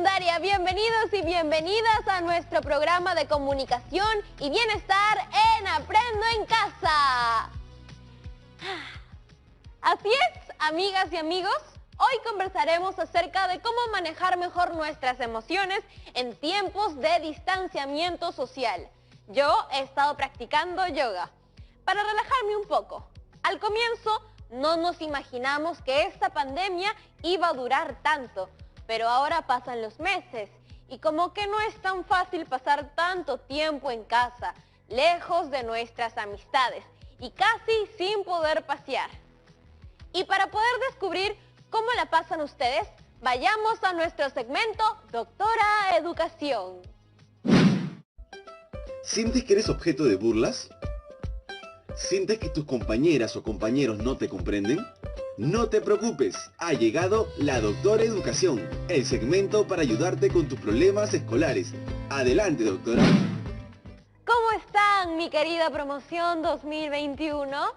secundaria, bienvenidos y bienvenidas a nuestro programa de comunicación y bienestar en Aprendo en Casa. Así es, amigas y amigos, hoy conversaremos acerca de cómo manejar mejor nuestras emociones en tiempos de distanciamiento social. Yo he estado practicando yoga para relajarme un poco. Al comienzo no nos imaginamos que esta pandemia iba a durar tanto, pero ahora pasan los meses y como que no es tan fácil pasar tanto tiempo en casa, lejos de nuestras amistades y casi sin poder pasear. Y para poder descubrir cómo la pasan ustedes, vayamos a nuestro segmento Doctora Educación. ¿Sientes que eres objeto de burlas? ¿Sientes que tus compañeras o compañeros no te comprenden? No te preocupes, ha llegado la Doctora Educación, el segmento para ayudarte con tus problemas escolares. Adelante, doctora. ¿Cómo están, mi querida promoción 2021?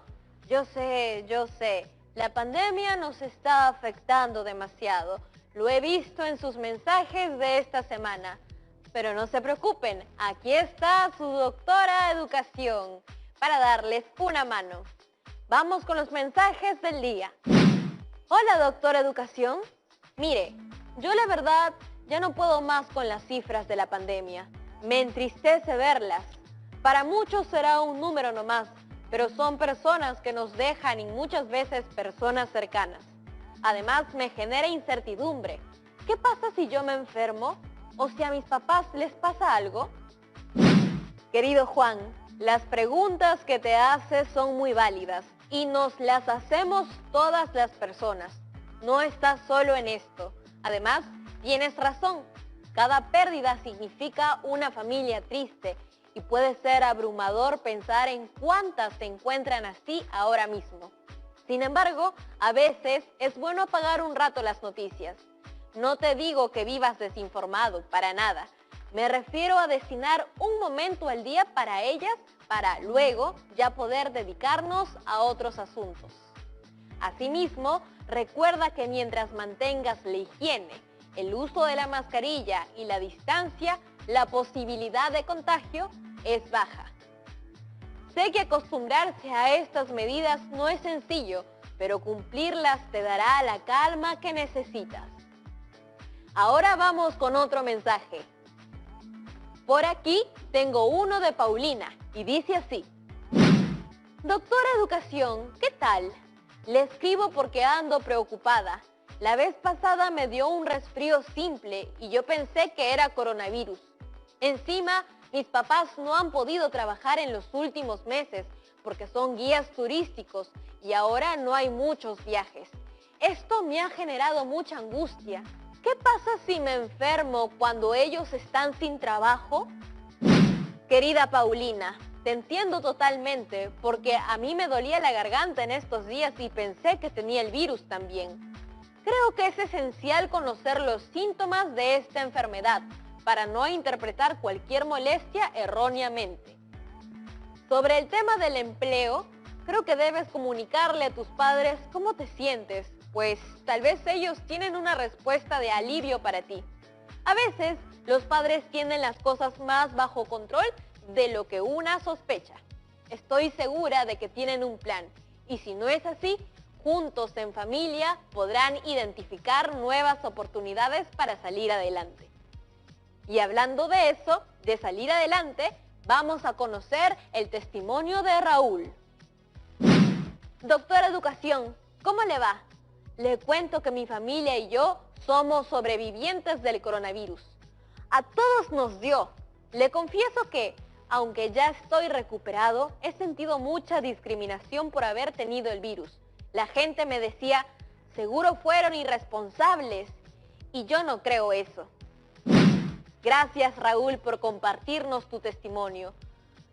Yo sé, la pandemia nos está afectando demasiado. Lo he visto en sus mensajes de esta semana. Pero no se preocupen, aquí está su Doctora Educación para darles una mano. Vamos con los mensajes del día. Hola, Doctora Educación. Mire, yo la verdad ya no puedo más con las cifras de la pandemia. Me entristece verlas. Para muchos será un número nomás, pero son personas que nos dejan y muchas veces personas cercanas. Además, me genera incertidumbre. ¿Qué pasa si yo me enfermo? ¿O si a mis papás les pasa algo? Querido Juan, las preguntas que te haces son muy válidas y nos las hacemos todas las personas. No estás solo en esto. Además, tienes razón. Cada pérdida significa una familia triste y puede ser abrumador pensar en cuántas se encuentran así ahora mismo. Sin embargo, a veces es bueno apagar un rato las noticias. No te digo que vivas desinformado, para nada. Me refiero a destinar un momento al día para ellas, para luego ya poder dedicarnos a otros asuntos. Asimismo, recuerda que mientras mantengas la higiene, el uso de la mascarilla y la distancia, la posibilidad de contagio es baja. Sé que acostumbrarse a estas medidas no es sencillo, pero cumplirlas te dará la calma que necesitas. Ahora vamos con otro mensaje. Por aquí tengo uno de Paulina y dice así. Doctora Educación, ¿qué tal? Le escribo porque ando preocupada. La vez pasada me dio un resfrío simple y yo pensé que era coronavirus. Encima, mis papás no han podido trabajar en los últimos meses porque son guías turísticos y ahora no hay muchos viajes. Esto me ha generado mucha angustia. ¿Qué pasa si me enfermo cuando ellos están sin trabajo? Querida Paulina, te entiendo totalmente porque a mí me dolía la garganta en estos días y pensé que tenía el virus también. Creo que es esencial conocer los síntomas de esta enfermedad para no interpretar cualquier molestia erróneamente. Sobre el tema del empleo, creo que debes comunicarle a tus padres cómo te sientes, pues tal vez ellos tienen una respuesta de alivio para ti. A veces, los padres tienen las cosas más bajo control de lo que una sospecha. Estoy segura de que tienen un plan, y si no es así, juntos en familia podrán identificar nuevas oportunidades para salir adelante. Y hablando de eso, de salir adelante, vamos a conocer el testimonio de Raúl. Doctora Educación, ¿cómo le va? Le cuento que mi familia y yo somos sobrevivientes del coronavirus. A todos nos dio. Le confieso que, aunque ya estoy recuperado, he sentido mucha discriminación por haber tenido el virus. La gente me decía, seguro fueron irresponsables. Y yo no creo eso. Gracias, Raúl, por compartirnos tu testimonio.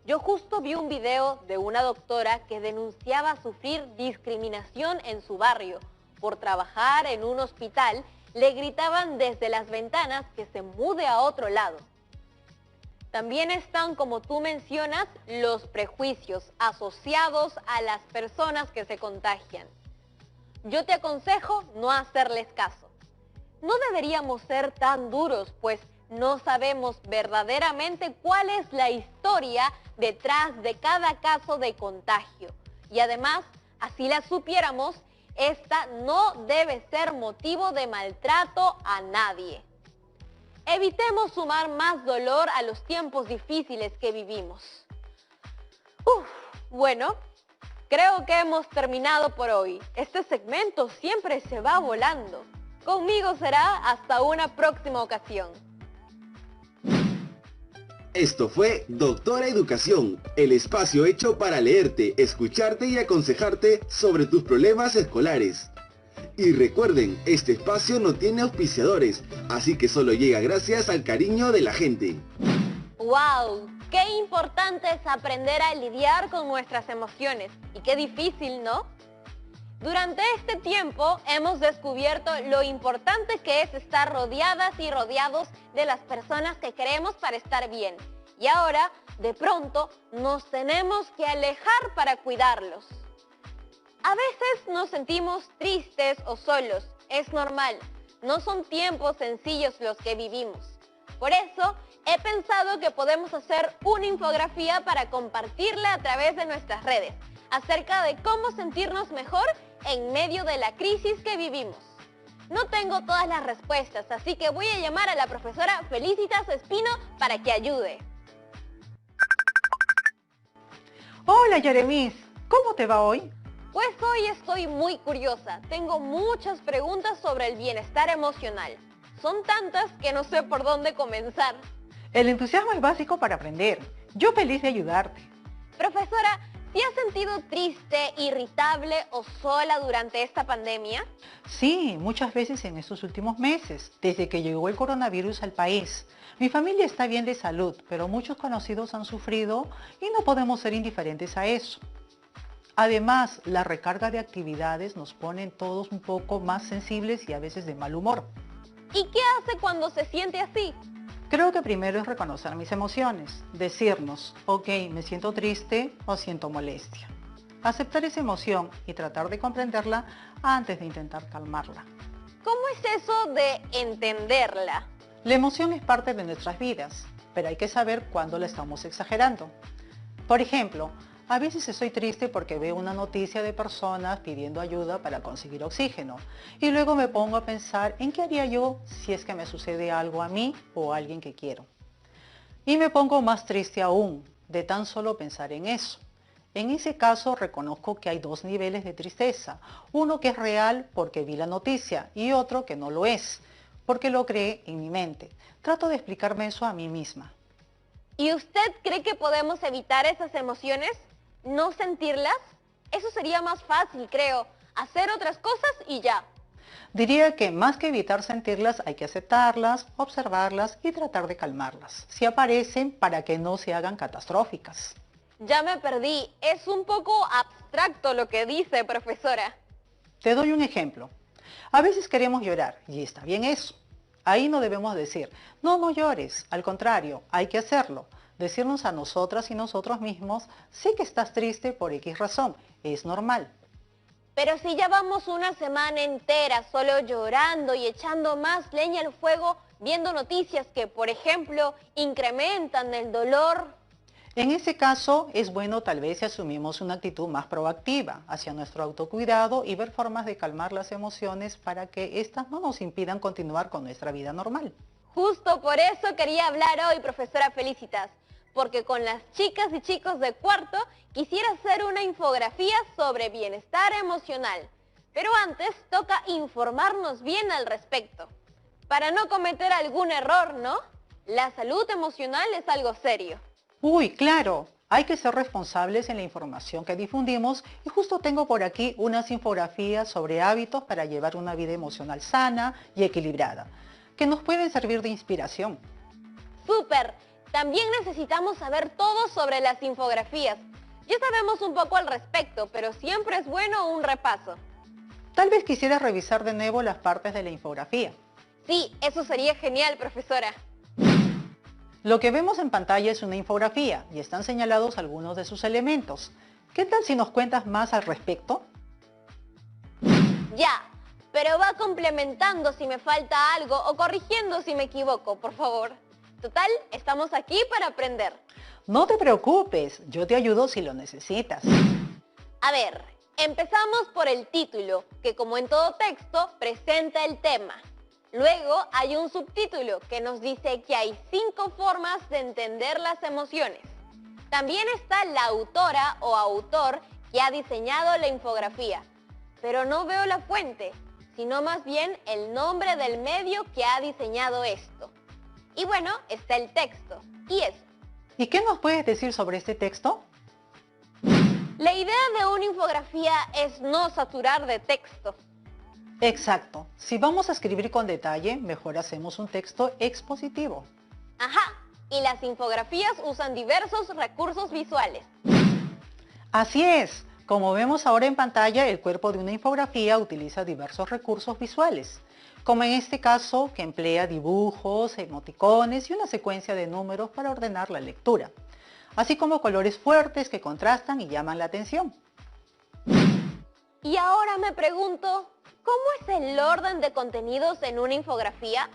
Yo justo vi un video de una doctora que denunciaba sufrir discriminación en su barrio. Por trabajar en un hospital, le gritaban desde las ventanas que se mude a otro lado. También están, como tú mencionas, los prejuicios asociados a las personas que se contagian. Yo te aconsejo no hacerles caso. No deberíamos ser tan duros, pues no sabemos verdaderamente cuál es la historia detrás de cada caso de contagio. Y además, así la supiéramos, esta no debe ser motivo de maltrato a nadie. Evitemos sumar más dolor a los tiempos difíciles que vivimos. Bueno, creo que hemos terminado por hoy. Este segmento siempre se va volando. Conmigo será hasta una próxima ocasión. Esto fue Doctora Educación, el espacio hecho para leerte, escucharte y aconsejarte sobre tus problemas escolares. Y recuerden, este espacio no tiene auspiciadores, así que solo llega gracias al cariño de la gente. ¡Wow! Qué importante es aprender a lidiar con nuestras emociones. Y qué difícil, ¿no? Durante este tiempo hemos descubierto lo importante que es estar rodeadas y rodeados de las personas que queremos para estar bien. Y ahora, de pronto, nos tenemos que alejar para cuidarlos. A veces nos sentimos tristes o solos. Es normal. No son tiempos sencillos los que vivimos. Por eso, he pensado que podemos hacer una infografía para compartirla a través de nuestras redes, acerca de cómo sentirnos mejor en medio de la crisis que vivimos. No tengo todas las respuestas, así que voy a llamar a la profesora Felicitas Espino para que ayude. Hola, Yeremis, ¿cómo te va hoy? Pues hoy estoy muy curiosa. Tengo muchas preguntas sobre el bienestar emocional. Son tantas que no sé por dónde comenzar. El entusiasmo es básico para aprender. Yo feliz de ayudarte. Profesora, ¿te has sentido triste, irritable o sola durante esta pandemia? Sí, muchas veces en estos últimos meses, desde que llegó el coronavirus al país. Mi familia está bien de salud, pero muchos conocidos han sufrido y no podemos ser indiferentes a eso. Además, la recarga de actividades nos pone todos un poco más sensibles y a veces de mal humor. ¿Y qué hace cuando se siente así? Creo que primero es reconocer mis emociones, decirnos, ok, me siento triste o siento molestia. Aceptar esa emoción y tratar de comprenderla antes de intentar calmarla. ¿Cómo es eso de entenderla? La emoción es parte de nuestras vidas, pero hay que saber cuándo la estamos exagerando. Por ejemplo, a veces estoy triste porque veo una noticia de personas pidiendo ayuda para conseguir oxígeno y luego me pongo a pensar en qué haría yo si es que me sucede algo a mí o a alguien que quiero. Y me pongo más triste aún de tan solo pensar en eso. En ese caso reconozco que hay dos niveles de tristeza, uno que es real porque vi la noticia y otro que no lo es, porque lo creé en mi mente. Trato de explicarme eso a mí misma. ¿Y usted cree que podemos evitar esas emociones? ¿No sentirlas? Eso sería más fácil, creo. Hacer otras cosas y ya. Diría que más que evitar sentirlas, hay que aceptarlas, observarlas y tratar de calmarlas. Si aparecen, para que no se hagan catastróficas. Ya me perdí. Es un poco abstracto lo que dice, profesora. Te doy un ejemplo. A veces queremos llorar y está bien eso. Ahí no debemos decir, no, no llores. Al contrario, hay que hacerlo. Decirnos a nosotras y nosotros mismos, sé que estás triste por X razón, es normal. Pero si ya vamos una semana entera solo llorando y echando más leña al fuego, viendo noticias que, por ejemplo, incrementan el dolor. En ese caso, es bueno tal vez si asumimos una actitud más proactiva hacia nuestro autocuidado y ver formas de calmar las emociones para que éstas no nos impidan continuar con nuestra vida normal. Justo por eso quería hablar hoy, profesora Felicitas, porque con las chicas y chicos de cuarto quisiera hacer una infografía sobre bienestar emocional. Pero antes toca informarnos bien al respecto, para no cometer algún error, ¿no? La salud emocional es algo serio. Uy, claro, hay que ser responsables en la información que difundimos y justo tengo por aquí unas infografías sobre hábitos para llevar una vida emocional sana y equilibrada, que nos pueden servir de inspiración. ¡Súper! También necesitamos saber todo sobre las infografías. Ya sabemos un poco al respecto, pero siempre es bueno un repaso. Tal vez quisieras revisar de nuevo las partes de la infografía. Sí, eso sería genial, profesora. Lo que vemos en pantalla es una infografía y están señalados algunos de sus elementos. ¿Qué tal si nos cuentas más al respecto? Ya, pero va complementando si me falta algo o corrigiendo si me equivoco, por favor. Total, estamos aquí para aprender. No te preocupes, yo te ayudo si lo necesitas. A ver, empezamos por el título, que como en todo texto, presenta el tema. Luego hay un subtítulo que nos dice que hay 5 formas de entender las emociones. También está la autora o autor que ha diseñado la infografía, pero no veo la fuente, sino más bien el nombre del medio que ha diseñado esto. Y bueno, está el texto, y eso. ¿Y qué nos puedes decir sobre este texto? La idea de una infografía es no saturar de texto. Exacto. Si vamos a escribir con detalle, mejor hacemos un texto expositivo. Ajá, y las infografías usan diversos recursos visuales. Así es. Como vemos ahora en pantalla, el cuerpo de una infografía utiliza diversos recursos visuales, como en este caso que emplea dibujos, emoticones y una secuencia de números para ordenar la lectura, así como colores fuertes que contrastan y llaman la atención. Y ahora me pregunto, ¿cómo es el orden de contenidos en una infografía?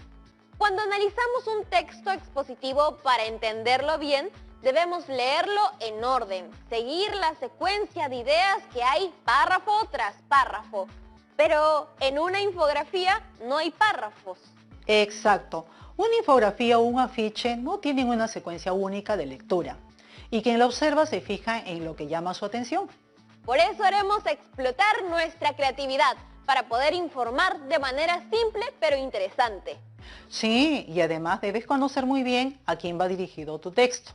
Cuando analizamos un texto expositivo para entenderlo bien, debemos leerlo en orden, seguir la secuencia de ideas que hay párrafo tras párrafo. Pero en una infografía no hay párrafos. Exacto. Una infografía o un afiche no tienen una secuencia única de lectura, y quien la observa se fija en lo que llama su atención. Por eso haremos explotar nuestra creatividad para poder informar de manera simple pero interesante. Sí, y además debes conocer muy bien a quién va dirigido tu texto.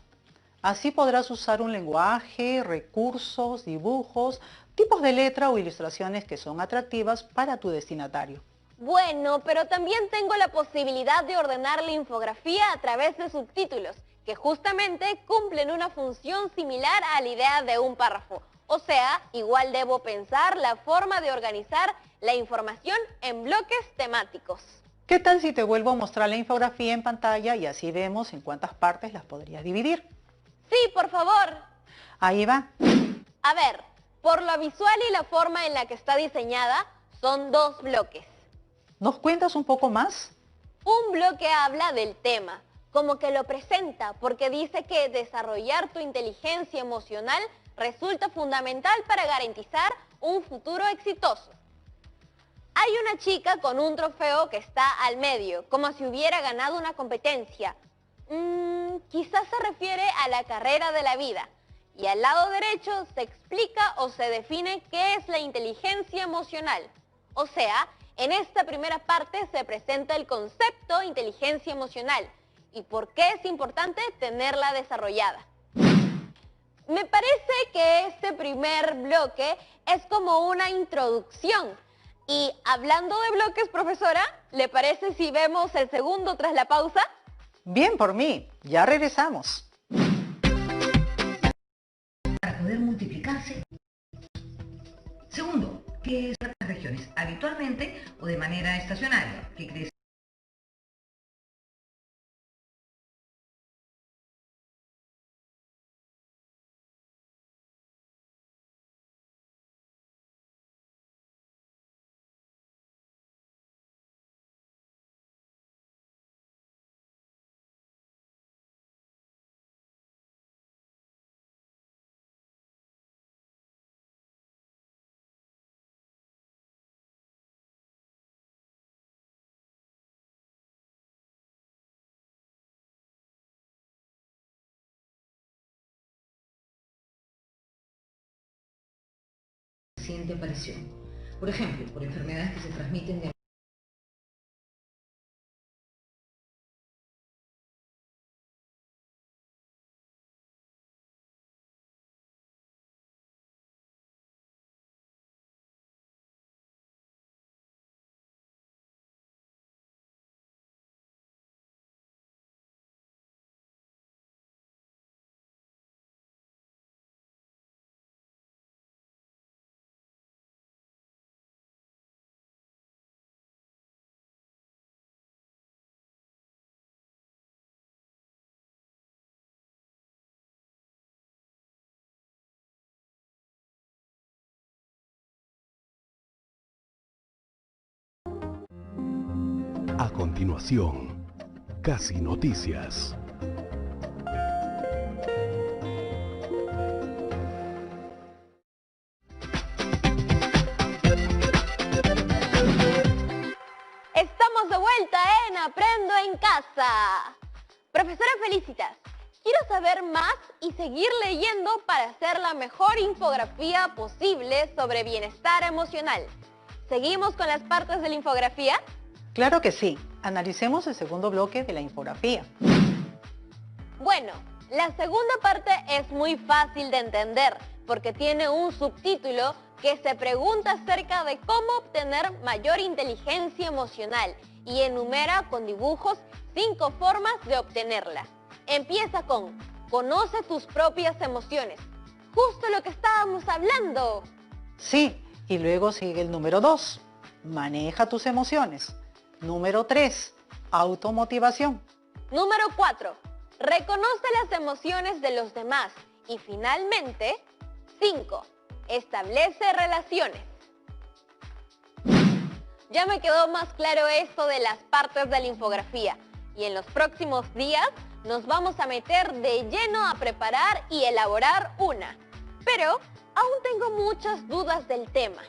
Así podrás usar un lenguaje, recursos, dibujos, tipos de letra o ilustraciones que son atractivas para tu destinatario. Bueno, pero también tengo la posibilidad de ordenar la infografía a través de subtítulos, que justamente cumplen una función similar a la idea de un párrafo. O sea, igual debo pensar la forma de organizar la información en bloques temáticos. ¿Qué tal si te vuelvo a mostrar la infografía en pantalla y así vemos en cuántas partes las podrías dividir? Sí, por favor. Ahí va. A ver, por lo visual y la forma en la que está diseñada, son 2 bloques. ¿Nos cuentas un poco más? Un bloque habla del tema, como que lo presenta, porque dice que desarrollar tu inteligencia emocional resulta fundamental para garantizar un futuro exitoso. Hay una chica con un trofeo que está al medio, como si hubiera ganado una competencia. Quizás se refiere a la carrera de la vida. Y al lado derecho se explica o se define qué es la inteligencia emocional. O sea, en esta primera parte se presenta el concepto inteligencia emocional y por qué es importante tenerla desarrollada. Me parece que este primer bloque es como una introducción. Y hablando de bloques, profesora, ¿le parece si vemos el segundo tras la pausa? Bien por mí, ya regresamos. Para poder multiplicarse. Segundo, que son las regiones, habitualmente o de manera estacionaria, que crece reciente aparición. Por ejemplo, por enfermedades que se transmiten de A continuación, Casi Noticias. Estamos de vuelta en Aprendo en Casa. Profesora Felicitas, quiero saber más y seguir leyendo para hacer la mejor infografía posible sobre bienestar emocional. ¿Seguimos con las partes de la infografía? Claro que sí. Analicemos el segundo bloque de la infografía. Bueno, la segunda parte es muy fácil de entender porque tiene un subtítulo que se pregunta acerca de cómo obtener mayor inteligencia emocional y enumera con dibujos 5 formas de obtenerla. Empieza con conoce tus propias emociones. Justo lo que estábamos hablando. Sí, y luego sigue el número 2. Maneja tus emociones. Número 3. Automotivación. Número 4. Reconoce las emociones de los demás. Y finalmente, 5. Establece relaciones. Ya me quedó más claro esto de las partes de la infografía. Y en los próximos días nos vamos a meter de lleno a preparar y elaborar una. Pero aún tengo muchas dudas del tema.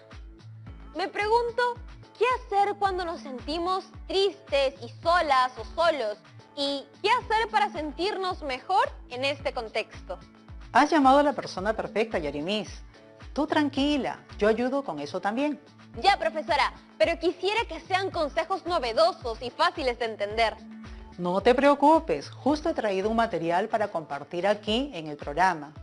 Me pregunto, ¿qué hacer cuando nos sentimos tristes y solas o solos? ¿Y qué hacer para sentirnos mejor en este contexto? Has llamado a la persona perfecta, Yarimis. Tú tranquila, yo ayudo con eso también. Ya, profesora, pero quisiera que sean consejos novedosos y fáciles de entender. No te preocupes, justo he traído un material para compartir aquí en el programa.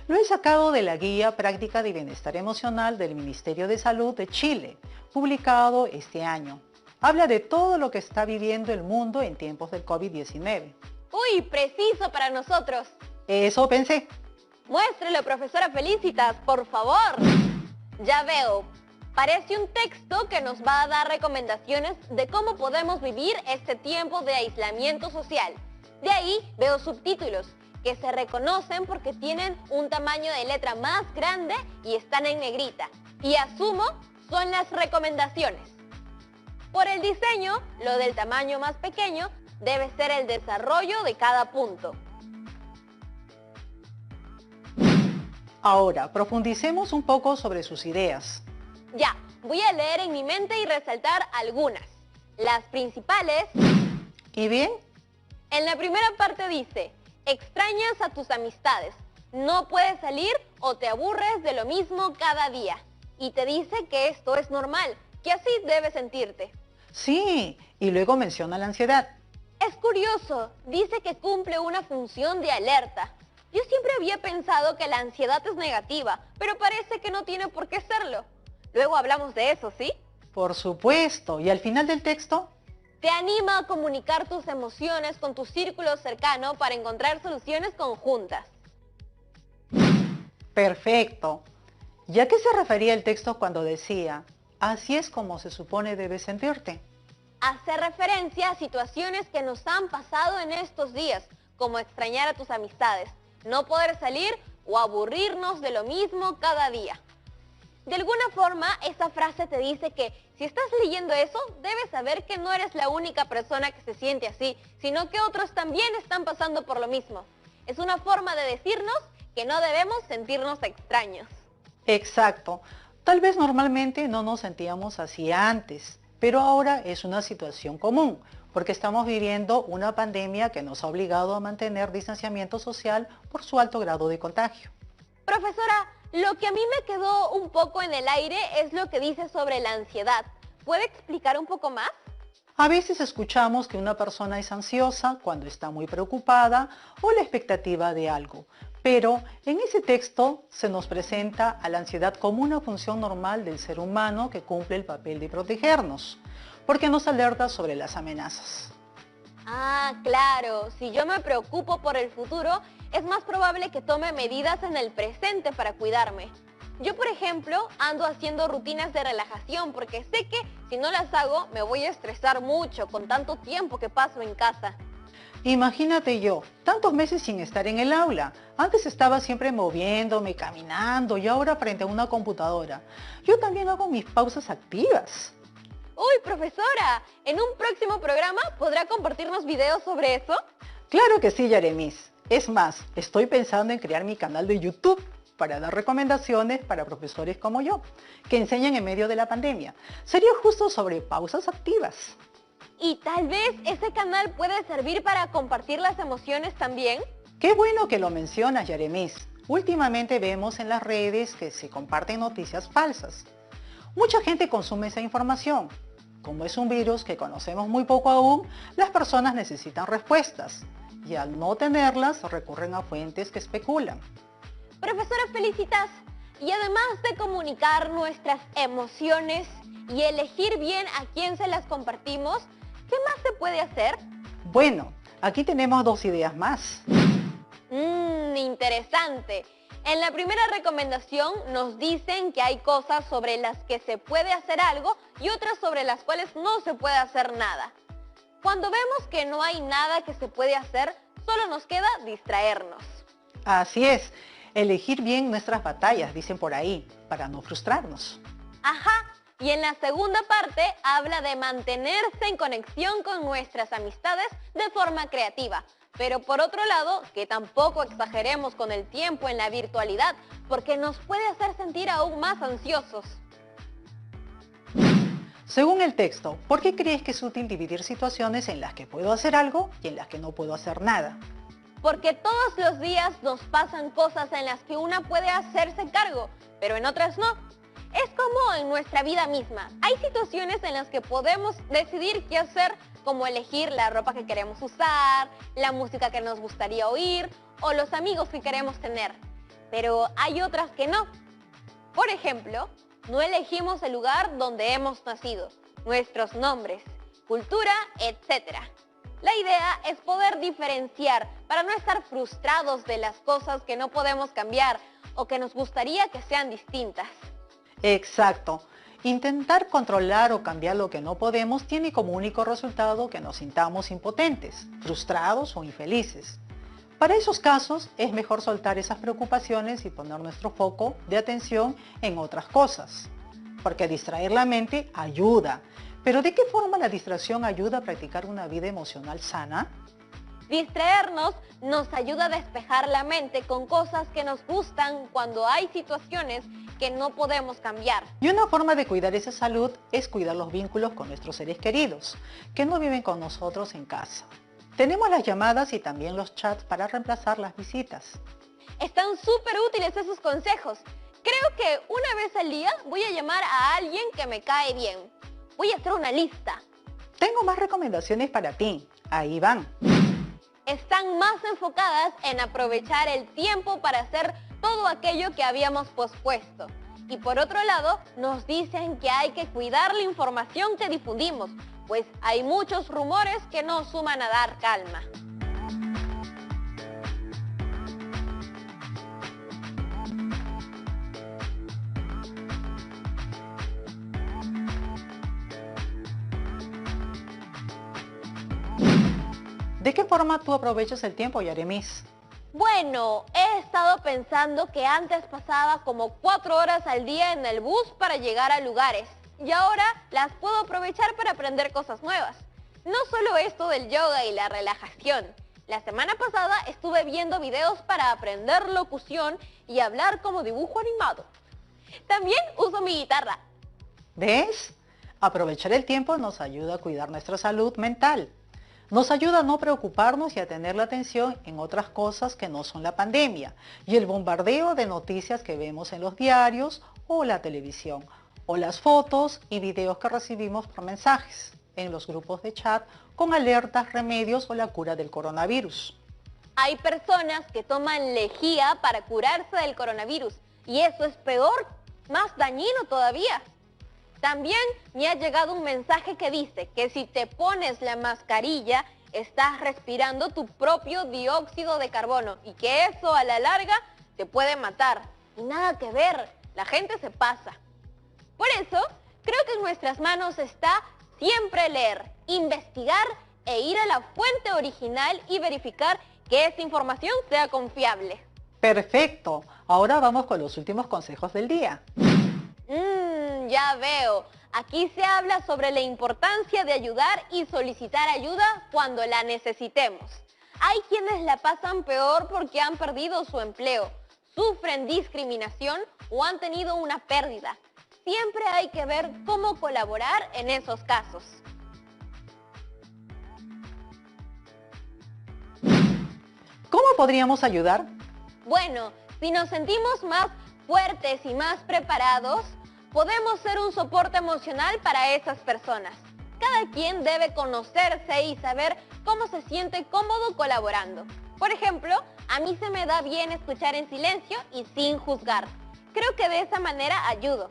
Lo he sacado de la Guía Práctica de Bienestar Emocional del Ministerio de Salud de Chile, publicado este año. Habla de todo lo que está viviendo el mundo en tiempos del COVID-19. ¡Uy, preciso para nosotros! Eso pensé. Muéstrelo, profesora Felicitas, por favor. Ya veo. Parece un texto que nos va a dar recomendaciones de cómo podemos vivir este tiempo de aislamiento social. De ahí veo subtítulos que se reconocen porque tienen un tamaño de letra más grande y están en negrita. Y asumo son las recomendaciones. Por el diseño, lo del tamaño más pequeño debe ser el desarrollo de cada punto. Ahora, profundicemos un poco sobre sus ideas. Ya, voy a leer en mi mente y resaltar algunas. Las principales. ¿Y bien? En la primera parte dice, extrañas a tus amistades, no puedes salir o te aburres de lo mismo cada día. Y te dice que esto es normal, que así debes sentirte. Sí, y luego menciona la ansiedad. Es curioso, dice que cumple una función de alerta. Yo siempre había pensado que la ansiedad es negativa, pero parece que no tiene por qué serlo. Luego hablamos de eso, ¿sí? Por supuesto, y al final del texto, te anima a comunicar tus emociones con tu círculo cercano para encontrar soluciones conjuntas. perfecto. ¿Y a qué se refería el texto cuando decía, así es como se supone debes sentirte? Hace referencia a situaciones que nos han pasado en estos días, como extrañar a tus amistades, no poder salir o aburrirnos de lo mismo cada día. De alguna forma, esa frase te dice que si estás leyendo eso, debes saber que no eres la única persona que se siente así, sino que otros también están pasando por lo mismo. Es una forma de decirnos que no debemos sentirnos extraños. Exacto. Tal vez normalmente no nos sentíamos así antes, pero ahora es una situación común, porque estamos viviendo una pandemia que nos ha obligado a mantener distanciamiento social por su alto grado de contagio. Profesora, lo que a mí me quedó un poco en el aire es lo que dice sobre la ansiedad. ¿Puede explicar un poco más? A veces escuchamos que una persona es ansiosa cuando está muy preocupada o la expectativa de algo, pero en ese texto se nos presenta a la ansiedad como una función normal del ser humano que cumple el papel de protegernos, porque nos alerta sobre las amenazas. Ah, claro, si yo me preocupo por el futuro, es más probable que tome medidas en el presente para cuidarme. Yo, por ejemplo, ando haciendo rutinas de relajación porque sé que si no las hago me voy a estresar mucho con tanto tiempo que paso en casa. Imagínate yo, tantos meses sin estar en el aula. Antes estaba siempre moviéndome, caminando y ahora frente a una computadora. Yo también hago mis pausas activas. Uy, profesora, ¿en un próximo programa podrá compartirnos videos sobre eso? Claro que sí, Yaremis. Es más, estoy pensando en crear mi canal de YouTube para dar recomendaciones para profesores como yo, que enseñan en medio de la pandemia. Sería justo sobre pausas activas. Y tal vez ese canal puede servir para compartir las emociones también. Qué bueno que lo mencionas, Yaremis. Últimamente vemos en las redes que se comparten noticias falsas. Mucha gente consume esa información. Como es un virus que conocemos muy poco aún, las personas necesitan respuestas. Y al no tenerlas, recurren a fuentes que especulan. Profesora Felicitas, y además de comunicar nuestras emociones y elegir bien a quién se las compartimos, ¿qué más se puede hacer? Bueno, aquí tenemos dos ideas más. Interesante. En la primera recomendación nos dicen que hay cosas sobre las que se puede hacer algo y otras sobre las cuales no se puede hacer nada. Cuando vemos que no hay nada que se puede hacer, solo nos queda distraernos. Así es, elegir bien nuestras batallas, dicen por ahí, para no frustrarnos. Ajá, y en la segunda parte habla de mantenerse en conexión con nuestras amistades de forma creativa. Pero por otro lado, que tampoco exageremos con el tiempo en la virtualidad, porque nos puede hacer sentir aún más ansiosos. Según el texto, ¿por qué crees que es útil dividir situaciones en las que puedo hacer algo y en las que no puedo hacer nada? Porque todos los días nos pasan cosas en las que una puede hacerse cargo, pero en otras no. Es como en nuestra vida misma. Hay situaciones en las que podemos decidir qué hacer, como elegir la ropa que queremos usar, la música que nos gustaría oír o los amigos que queremos tener. Pero hay otras que no. Por ejemplo, no elegimos el lugar donde hemos nacido, nuestros nombres, cultura, etc. La idea es poder diferenciar para no estar frustrados de las cosas que no podemos cambiar o que nos gustaría que sean distintas. Exacto. Intentar controlar o cambiar lo que no podemos tiene como único resultado que nos sintamos impotentes, frustrados o infelices. Para esos casos es mejor soltar esas preocupaciones y poner nuestro foco de atención en otras cosas. Porque distraer la mente ayuda. ¿Pero de qué forma la distracción ayuda a practicar una vida emocional sana? Distraernos nos ayuda a despejar la mente con cosas que nos gustan cuando hay situaciones que no podemos cambiar. Y una forma de cuidar esa salud es cuidar los vínculos con nuestros seres queridos, que no viven con nosotros en casa. Tenemos las llamadas y también los chats para reemplazar las visitas. Están súper útiles esos consejos. Creo que una vez al día voy a llamar a alguien que me cae bien. Voy a hacer una lista. Tengo más recomendaciones para ti. Ahí van. Están más enfocadas en aprovechar el tiempo para hacer todo aquello que habíamos pospuesto. Y por otro lado, nos dicen que hay que cuidar la información que difundimos, pues hay muchos rumores que no suman a dar calma. ¿De qué forma tú aprovechas el tiempo, Yaremis? Bueno, he estado pensando que antes pasaba como 4 horas al día en el bus para llegar a lugares. Y ahora las puedo aprovechar para aprender cosas nuevas. No solo esto del yoga y la relajación. La semana pasada estuve viendo videos para aprender locución y hablar como dibujo animado. También uso mi guitarra. ¿Ves? Aprovechar el tiempo nos ayuda a cuidar nuestra salud mental. Nos ayuda a no preocuparnos y a tener la atención en otras cosas que no son la pandemia y el bombardeo de noticias que vemos en los diarios o la televisión, o las fotos y videos que recibimos por mensajes en los grupos de chat con alertas, remedios o la cura del coronavirus. Hay personas que toman lejía para curarse del coronavirus y eso es peor, más dañino todavía. También me ha llegado un mensaje que dice que si te pones la mascarilla, estás respirando tu propio dióxido de carbono y que eso a la larga te puede matar. Y nada que ver, la gente se pasa. Por eso, creo que en nuestras manos está siempre leer, investigar e ir a la fuente original y verificar que esa información sea confiable. Perfecto. Ahora vamos con los últimos consejos del día. Ya veo. Aquí se habla sobre la importancia de ayudar y solicitar ayuda cuando la necesitemos. Hay quienes la pasan peor porque han perdido su empleo, sufren discriminación o han tenido una pérdida. Siempre hay que ver cómo colaborar en esos casos. ¿Cómo podríamos ayudar? Bueno, si nos sentimos más fuertes y más preparados, podemos ser un soporte emocional para esas personas. Cada quien debe conocerse y saber cómo se siente cómodo colaborando. Por ejemplo, a mí se me da bien escuchar en silencio y sin juzgar. Creo que de esa manera ayudo.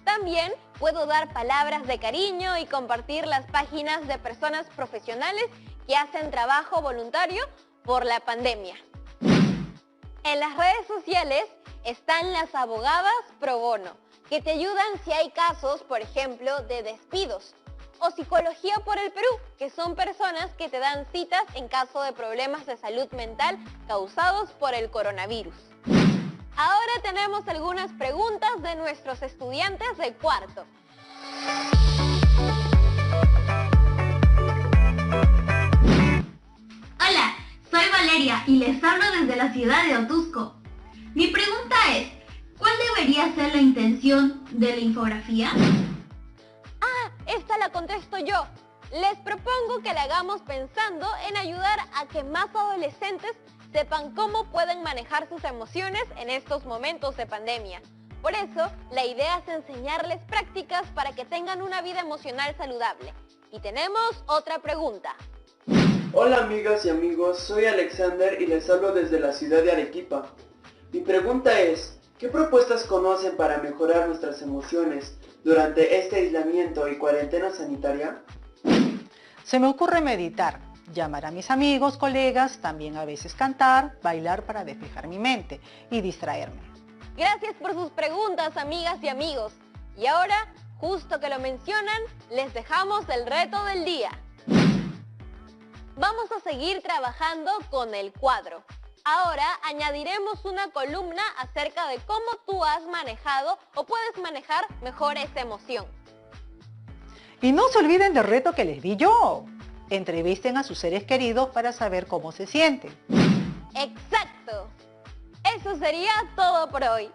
También puedo dar palabras de cariño y compartir las páginas de personas profesionales que hacen trabajo voluntario por la pandemia. En las redes sociales están las abogadas pro bono, que te ayudan si hay casos, por ejemplo, de despidos. O Psicología por el Perú, que son personas que te dan citas en caso de problemas de salud mental causados por el coronavirus. Ahora tenemos algunas preguntas de nuestros estudiantes de cuarto. Hola, soy Valeria y les hablo desde la ciudad de Otusco. Mi pregunta es, ¿cuál debería ser la intención de la infografía? Esta la contesto yo. Les propongo que la hagamos pensando en ayudar a que más adolescentes sepan cómo pueden manejar sus emociones en estos momentos de pandemia. Por eso, la idea es enseñarles prácticas para que tengan una vida emocional saludable. Y tenemos otra pregunta. Hola amigas y amigos, soy Alexander y les hablo desde la ciudad de Arequipa. Mi pregunta es, ¿qué propuestas conocen para mejorar nuestras emociones durante este aislamiento y cuarentena sanitaria? Se me ocurre meditar, llamar a mis amigos, colegas, también a veces cantar, bailar para despejar mi mente y distraerme. Gracias por sus preguntas, amigas y amigos. Y ahora, justo que lo mencionan, les dejamos el reto del día. Vamos a seguir trabajando con el cuadro. Ahora añadiremos una columna acerca de cómo tú has manejado o puedes manejar mejor esa emoción. Y no se olviden del reto que les di yo. Entrevisten a sus seres queridos para saber cómo se sienten. ¡Exacto! Eso sería todo por hoy.